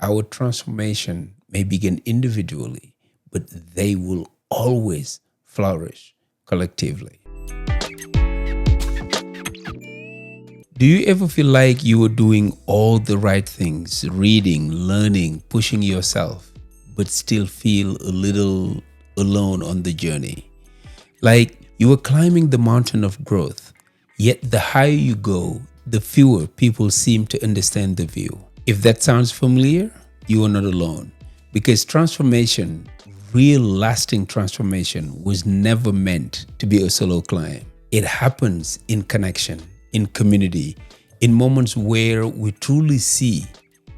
our transformation may begin individually, but they will always flourish collectively. Do you ever feel like you are doing all the right things, reading, learning, pushing yourself, but still feel a little alone on the journey? Like you are climbing the mountain of growth, yet the higher you go, the fewer people seem to understand the view. If that sounds familiar, you are not alone, because transformation, real lasting transformation, was never meant to be a solo climb. It happens in connection, in community, in moments where we truly see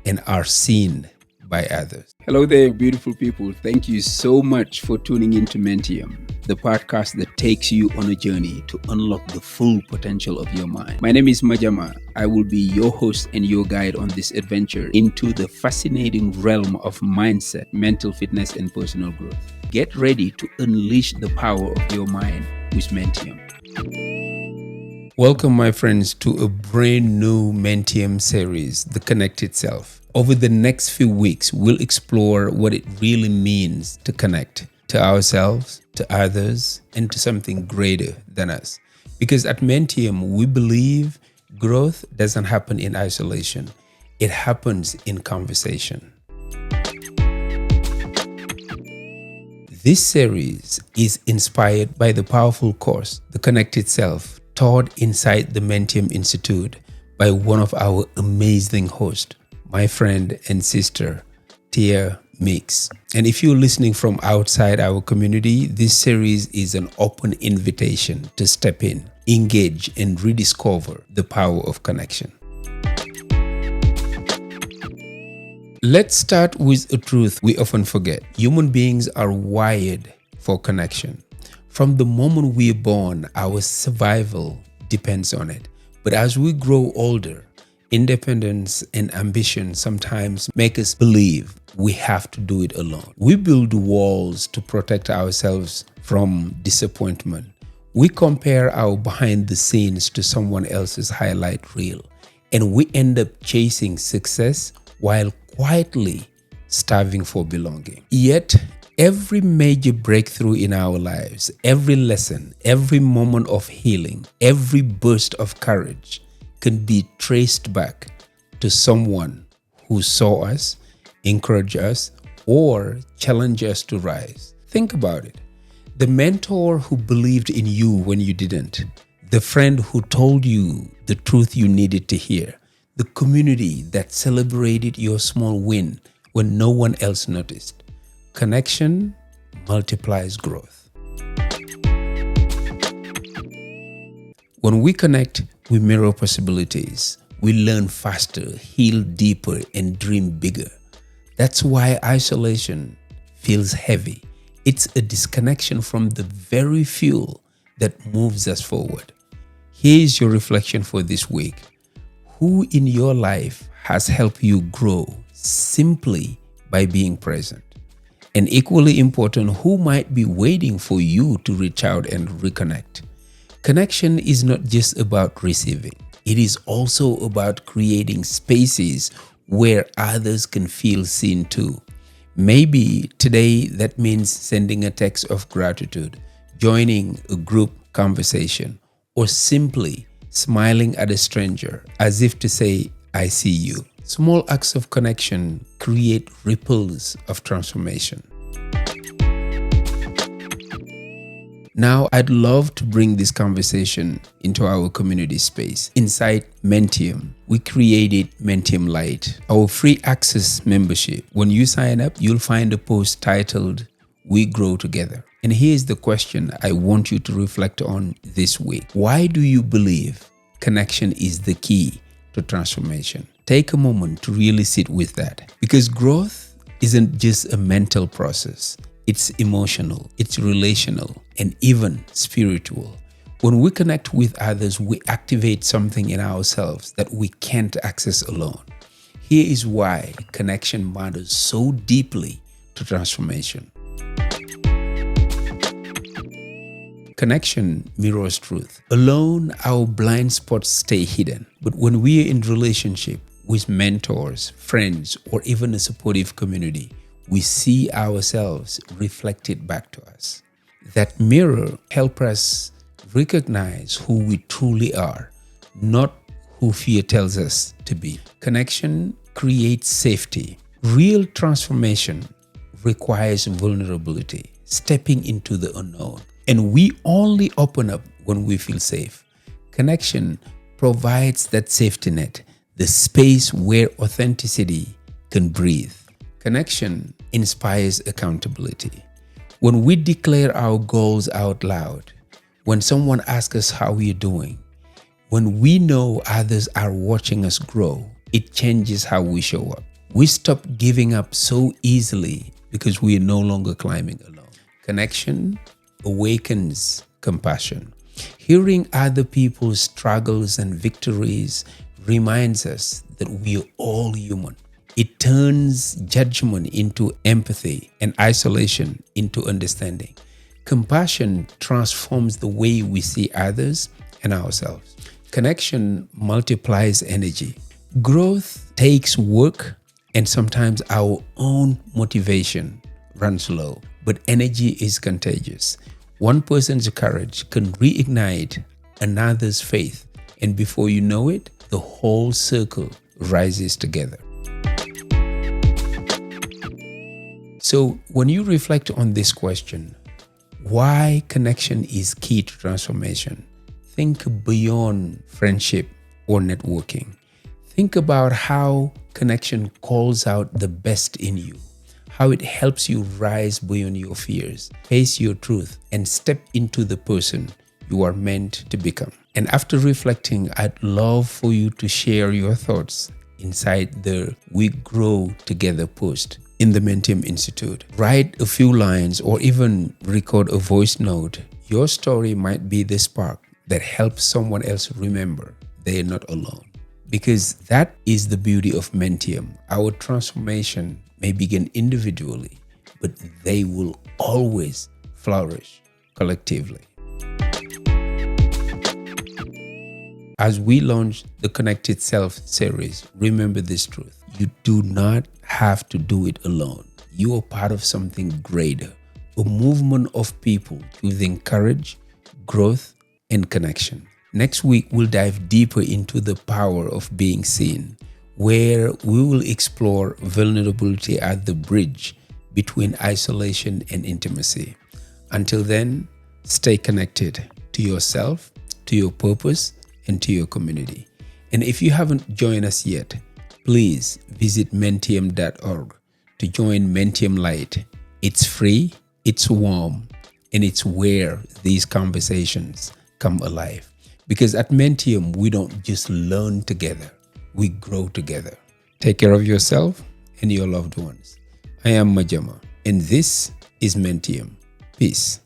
and are seen by others. Hello there, beautiful people. Thank you so much for tuning into Mentium, the podcast that takes you on a journey to unlock the full potential of your mind. My name is Madiama. I will be your host and your guide on this adventure into the fascinating realm of mindset, mental fitness, and personal growth. Get ready to unleash the power of your mind with Mentium. Welcome, my friends, to a brand new Mentium series, The Connected Self. Over the next few weeks, we'll explore what it really means to connect to ourselves, to others, and to something greater than us. Because at Mentium, we believe growth doesn't happen in isolation. It happens in conversation. This series is inspired by the powerful course, The Connected Self, taught inside the Mentium Institute by one of our amazing hosts, my friend and sister, Tia Mix. And if you're listening from outside our community, this series is an open invitation to step in, engage, and rediscover the power of connection. Let's start with a truth we often forget. Human beings are wired for connection. From the moment we are born, our survival depends on it. But as we grow older, independence and ambition sometimes make us believe we have to do it alone. We build walls to protect ourselves from disappointment. We compare our behind the scenes to someone else's highlight reel, and we end up chasing success while quietly starving for belonging. Yet, every major breakthrough in our lives, every lesson, every moment of healing, every burst of courage can be traced back to someone who saw us, encouraged us, or challenged us to rise. Think about it. The mentor who believed in you when you didn't, the friend who told you the truth you needed to hear, the community that celebrated your small win when no one else noticed. Connection multiplies growth. When we connect, we mirror possibilities. We learn faster, heal deeper, and dream bigger. That's why isolation feels heavy. It's a disconnection from the very fuel that moves us forward. Here's your reflection for this week. Who in your life has helped you grow simply by being present? And equally important, who might be waiting for you to reach out and reconnect? Connection is not just about receiving. It is also about creating spaces where others can feel seen too. Maybe today that means sending a text of gratitude, joining a group conversation, or simply smiling at a stranger as if to say, I see you. Small acts of connection create ripples of transformation. Now, I'd love to bring this conversation into our community space. Inside Mentium, we created Mentium Lite, our free access membership. When you sign up, you'll find a post titled, We Grow Together. And here's the question I want you to reflect on this week. Why do you believe connection is the key to transformation? Take a moment to really sit with that, because growth isn't just a mental process. It's emotional, it's relational, and even spiritual. When we connect with others, we activate something in ourselves that we can't access alone. Here is why connection matters so deeply to transformation. Connection mirrors truth. Alone, our blind spots stay hidden. But when we are in relationship, with mentors, friends, or even a supportive community, we see ourselves reflected back to us. That mirror helps us recognize who we truly are, not who fear tells us to be. Connection creates safety. Real transformation requires vulnerability, stepping into the unknown. And we only open up when we feel safe. Connection provides that safety net, the space where authenticity can breathe. Connection inspires accountability. When we declare our goals out loud, when someone asks us how we are doing, when we know others are watching us grow, it changes how we show up. We stop giving up so easily because we are no longer climbing alone. Connection awakens compassion. Hearing other people's struggles and victories reminds us that we are all human. It turns judgment into empathy and isolation into understanding. Compassion transforms the way we see others and ourselves. Connection multiplies energy. Growth takes work, and sometimes our own motivation runs low, but energy is contagious. One person's courage can reignite another's faith, and before you know it, the whole circle rises together. So when you reflect on this question, why connection is key to transformation, think beyond friendship or networking. Think about how connection calls out the best in you, how it helps you rise beyond your fears, face your truth, and step into the person you are meant to become. And after reflecting, I'd love for you to share your thoughts inside the We Grow Together post in the Mentium Institute. Write a few lines or even record a voice note. Your story might be the spark that helps someone else remember they are not alone. Because that is the beauty of Mentium. Our transformation may begin individually, but they will always flourish collectively. As we launch the Connected Self series, remember this truth. You do not have to do it alone. You are part of something greater, a movement of people choosing courage, growth, and connection. Next week, we'll dive deeper into the power of being seen, where we will explore vulnerability at the bridge between isolation and intimacy. Until then, stay connected to yourself, to your purpose, and to your community. And if you haven't joined us yet, please visit Mentium.org to join Mentium Lite. It's free, it's warm, and it's where these conversations come alive. Because at Mentium, we don't just learn together, we grow together. Take care of yourself and your loved ones. I am Madiama, and this is Mentium. Peace.